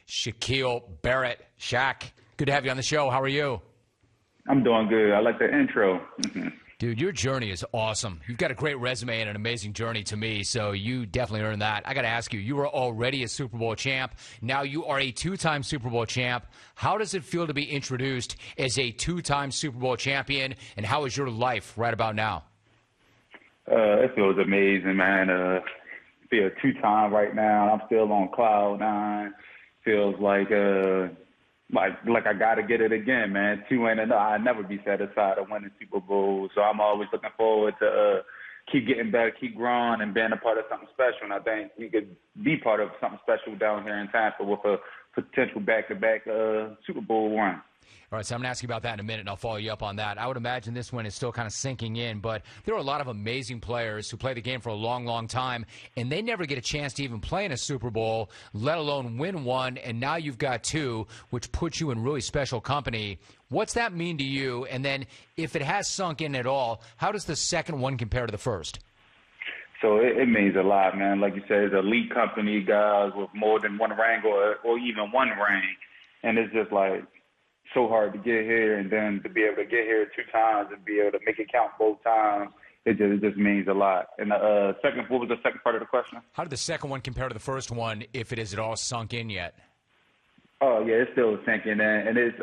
Shaq Barrett. Shaq, good to have you on the show. How are you? I'm doing good. I like the intro. Dude, your journey is awesome. You've got a great resume and an amazing journey to me, so you definitely earned that. I got to ask you, you were already a Super Bowl champ. Now you are a two-time Super Bowl champ. How does it feel to be introduced as a two-time Super Bowl champion, and how is your life right about now? It feels amazing, man. Feel two-time right now. I'm still on cloud nine. Feels like I got to get it again, man. 2-0. I'll never be satisfied of winning Super Bowl. So I'm always looking forward to keep getting better, keep growing, and being a part of something special. And I think we could be part of something special down here in Tampa with a potential back-to-back Super Bowl run. All right, so I'm going to ask you about that in a minute, and I'll follow you up on that. I would imagine this one is still kind of sinking in, but there are a lot of amazing players who play the game for a long, long time, and they never get a chance to even play in a Super Bowl, let alone win one, and now you've got two, which puts you in really special company. What's that mean to you? And then if it has sunk in at all, how does the second one compare to the first? So it means a lot, man. Like you said, it's elite company, guys with more than one ring or even one ring, and it's just like so hard to get here, and then to be able to get here two times and be able to make it count both times, it just means a lot. And what was the second part of the question? How did the second one compare to the first one, if it is at all sunk in yet? Oh yeah, it's still sinking in, and it's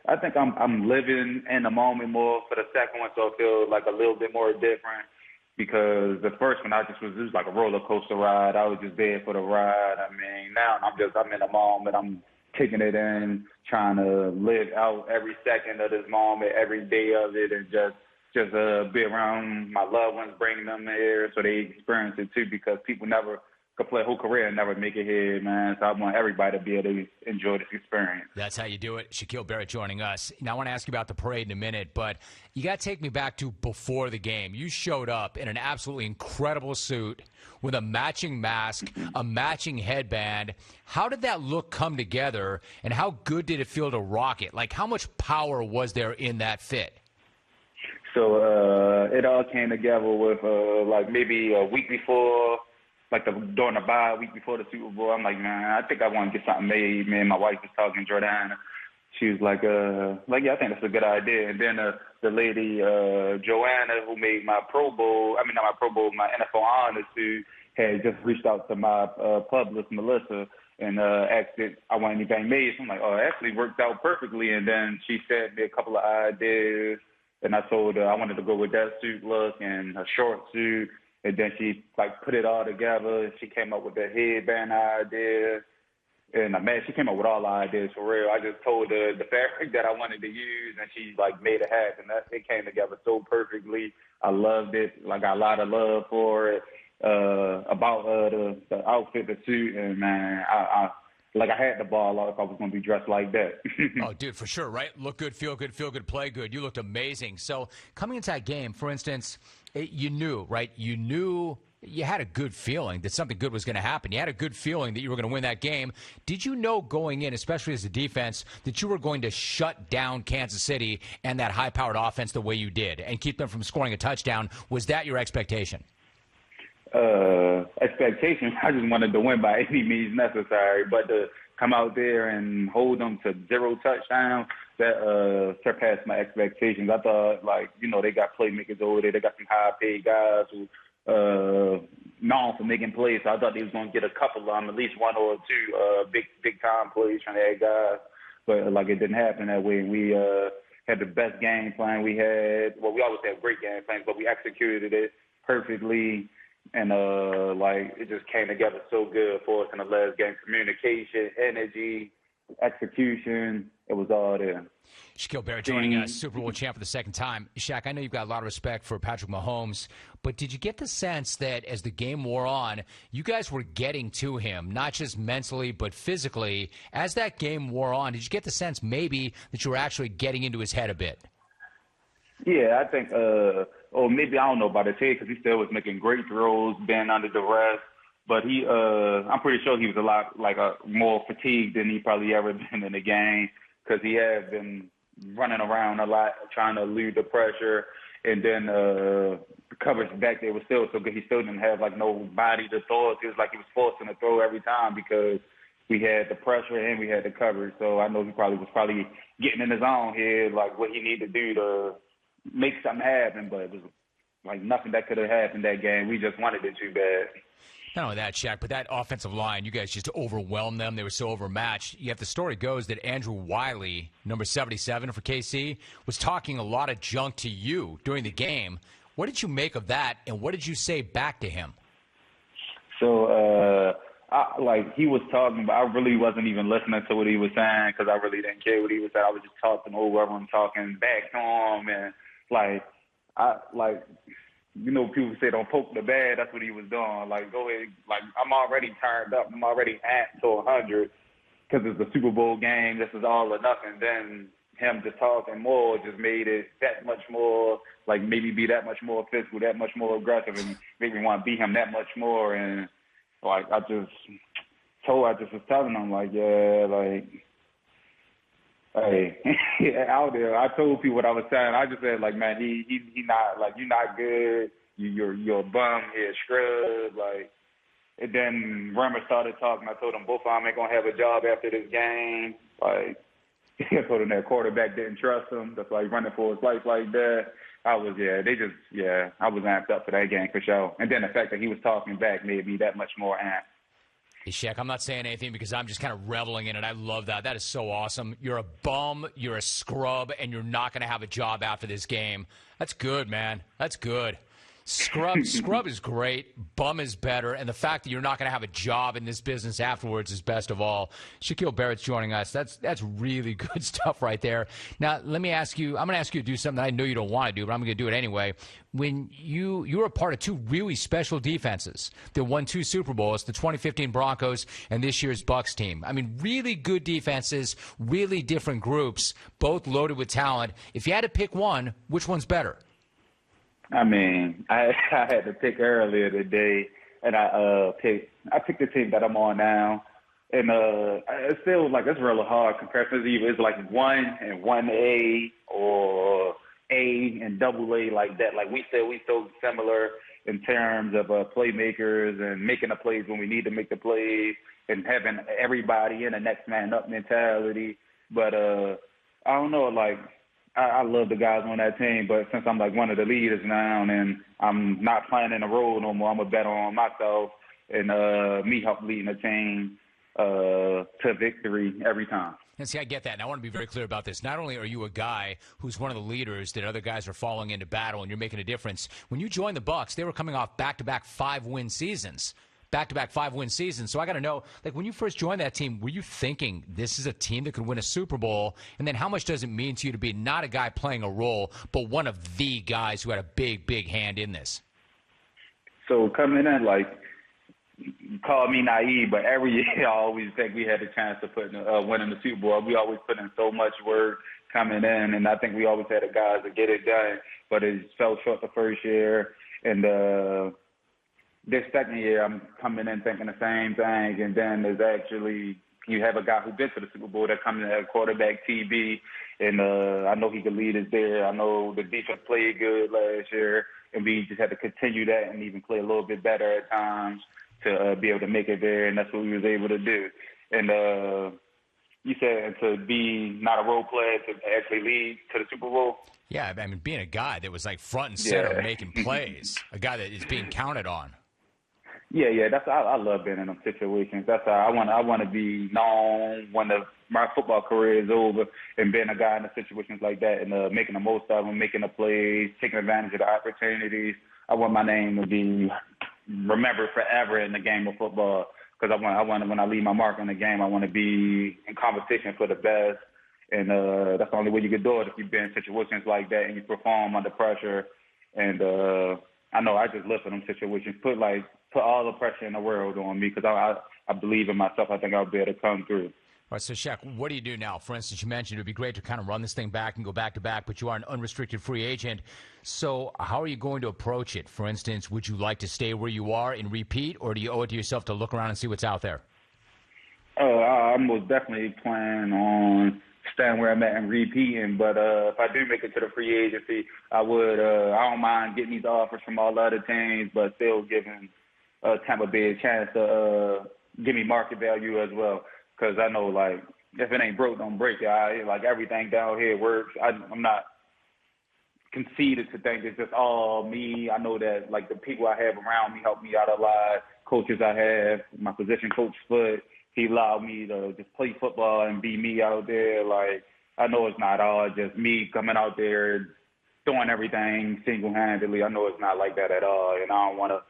I think I'm living in the moment more for the second one, so it feels like a little bit more different. Because the first one, it was like a roller coaster ride. I was just there for the ride. I mean, now I'm in the moment. I'm taking it in, trying to live out every second of this moment, every day of it, and just be around my loved ones, bringing them here so they experience it too. Because people never could play a whole career and never make it here, man. So I want everybody to be able to enjoy this experience. That's how you do it. Shaq Barrett joining us. Now, I want to ask you about the parade in a minute, but you got to take me back to before the game. You showed up in an absolutely incredible suit with a matching mask, a matching headband. How did that look come together, and how good did it feel to rock it? Like, how much power was there in that fit? So it all came together with like maybe a week before, during the bye week before the Super Bowl. I'm like, man, I think I want to get something made. Me and my wife was talking, Jordana. She was like, yeah, I think that's a good idea. And then the lady, Joanna, who made my my NFL honors suit, had just reached out to my publicist, Melissa, and asked if I want anything made. So I'm like, oh, it actually worked out perfectly. And then she sent me a couple of ideas, and I told her I wanted to go with that suit look and a short suit. And then she put it all together. She came up with the headband idea. And man, she came up with all the ideas for real. I just told her the fabric that I wanted to use, and she made it happen. It came together so perfectly. I loved it. I got a lot of love for it. About the outfit, the suit, and man, I had the ball out if I was going to be dressed like that. Oh, dude, for sure, right? Look good, feel good, play good. You looked amazing. So coming into that game, for instance, you knew, right? You knew you had a good feeling that something good was going to happen. You had a good feeling that you were going to win that game. Did you know going in, especially as a defense, that you were going to shut down Kansas City and that high-powered offense the way you did and keep them from scoring a touchdown? Was that your expectation? Expectations. I just wanted to win by any means necessary, but to come out there and hold them to 0 touchdowns, that surpassed my expectations. I thought, they got playmakers over there. They got some high-paid guys who known for making plays. So I thought they was going to get a couple of them, at least one or two big-time plays trying to add guys. But, it didn't happen that way. We had the best game plan we had. Well, we always have great game plans, but we executed it perfectly. And, it just came together so good for us in the last game. Communication, energy, execution, it was all there. Shaq Barrett joining us, Super Bowl champ for the second time. Shaq, I know you've got a lot of respect for Patrick Mahomes, but did you get the sense that as the game wore on, you guys were getting to him, not just mentally but physically? As that game wore on, did you get the sense maybe that you were actually getting into his head a bit? Yeah, I think, maybe I don't know about his head because he still was making great throws, being under duress. But I'm pretty sure he was a lot more fatigued than he probably ever been in the game because he had been running around a lot trying to elude the pressure. And then the coverage back there was still so good. He still didn't have no body to throw it. It was like he was forcing to throw every time because we had the pressure and we had the coverage. So I know he was probably getting in his own head, like what he needed to do to make something happen. But it was like nothing that could have happened that game. We just wanted it too bad. Not only that, Shaq, but that offensive line, you guys just overwhelmed them. They were so overmatched. Yet the story goes that Andrew Wiley, number 77 for KC, was talking a lot of junk to you during the game. What did you make of that, and what did you say back to him? So, he was talking, but I really wasn't even listening to what he was saying because I really didn't care what he was saying. I was just talking over him, talking back to him, and people say don't poke the bear. That's what he was doing. Like, go ahead. Like, I'm already turned up. I'm already amped to 100 because it's the Super Bowl game. This is all or nothing. Then him just talking more just made it that much more, like, maybe be that much more physical, that much more aggressive, and make me want to beat him that much more. And, like, I just was telling him, like, yeah, like, hey, out there. I told people what I was saying. I just said, like, man, he not, like, you're not good. You're a bum. You're a scrub. Like, and then Rummer started talking. I told him both of them ain't gonna have a job after this game. Like, I told him that quarterback didn't trust him. That's why he's running for his life like that. I was amped up for that game for sure. And then the fact that he was talking back made me that much more amped. Hey, Shaq, I'm not saying anything because I'm just kind of reveling in it. I love that. That is so awesome. You're a bum, you're a scrub, and you're not going to have a job after this game. That's good, man. That's good. Scrub is great. Bum is better. And the fact that you're not going to have a job in this business afterwards is best of all. Shaq Barrett's joining us. That's really good stuff right there. Now, let me ask you, I'm going to ask you to do something I know you don't want to do, but I'm going to do it anyway. When you were a part of two really special defenses that won 2 Super Bowls, the 2015 Broncos and this year's Bucs team. I mean, really good defenses, really different groups, both loaded with talent. If you had to pick one, which one's better? I mean, I had to pick earlier today, and I picked the team that I'm on now, and it's still like it's really hard comparison. It's like 1 and 1A or A and double A like that. Like we so similar in terms of playmakers and making the plays when we need to make the plays and having everybody in a next man up mentality. But I don't know, like. I love the guys on that team, but since I'm like one of the leaders now and I'm not playing in a role no more, I'm going to bet on myself and me help leading the team to victory every time. And see, I get that. And I want to be very clear about this. Not only are you a guy who's one of the leaders that other guys are following into battle and you're making a difference, when you joined the Bucs, they were coming off back-to-back 5-win seasons. Back-to-back 5-win seasons. So I got to know, like, when you first joined that team, were you thinking this is a team that could win a Super Bowl? And then how much does it mean to you to be not a guy playing a role, but one of the guys who had a big, big hand in this? So coming in, like, call me naive, but every year I always think we had a chance to winning the Super Bowl. We always put in so much work coming in, and I think we always had the guys to get it done. But it fell short the first year, and this second year, I'm coming in thinking the same thing, and then there's actually you have a guy who's been to the Super Bowl that comes in at quarterback TB, and I know he could lead us there. I know the defense played good last year, and we just had to continue that and even play a little bit better at times to be able to make it there, and that's what we was able to do. And you said to be not a role player, to actually lead to the Super Bowl? Yeah, I mean, being a guy that was like front and center making plays, a guy that is being counted on. Yeah. I love being in them situations. That's how I want to be known when my football career is over, and being a guy in the situations like that and making the most of them, making the plays, taking advantage of the opportunities. I want my name to be remembered forever in the game of football because I want when I leave my mark on the game, I want to be in competition for the best, and that's the only way you can do it if you've been in situations like that and you perform under pressure. And I know I just live for them situations. Put all the pressure in the world on me because I believe in myself. I think I'll be able to come through. All right, so Shaq, what do you do now? For instance, you mentioned it would be great to kind of run this thing back and go back-to-back, but you are an unrestricted free agent. So how are you going to approach it? For instance, would you like to stay where you are and repeat, or do you owe it to yourself to look around and see what's out there? I most definitely plan on staying where I'm at and repeating, but if I do make it to the free agency, I don't mind getting these offers from all the other teams, but still giving Tampa Bay a chance to give me market value as well. because I know, like, if it ain't broke, don't break it. Like, everything down here works. I'm not conceited to think it's just all me. I know that, like, the people I have around me help me out a lot. Coaches I have, my position coach, Foot, he allowed me to just play football and be me out there. Like, I know it's not all just me coming out there doing everything single-handedly. I know it's not like that at all, and I don't want to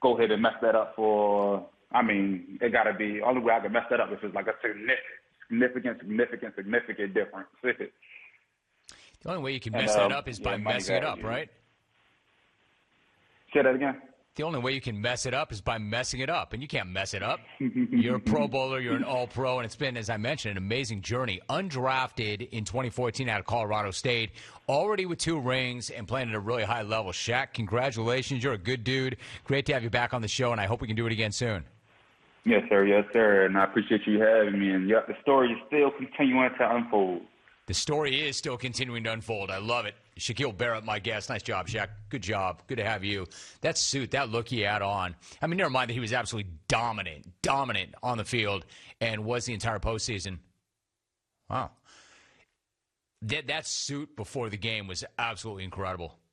go ahead and mess that up for – I mean, it got to be – only way I can mess that up is just like a significant difference. The only way you can mess that up is by messing it up, right? Say that again. The only way you can mess it up is by messing it up, and you can't mess it up. You're a Pro Bowler, you're an All-Pro, and it's been, as I mentioned, an amazing journey. Undrafted in 2014 out of Colorado State, already with 2 rings and playing at a really high level. Shaq, congratulations. You're a good dude. Great to have you back on the show, and I hope we can do it again soon. Yes, sir. Yes, sir. And I appreciate you having me. And the story is still continuing to unfold. The story is still continuing to unfold. I love it. Shaq Barrett, my guest. Nice job, Shaq. Good job. Good to have you. That suit, that look he had on. I mean, never mind that he was absolutely dominant on the field and was the entire postseason. Wow. That suit before the game was absolutely incredible.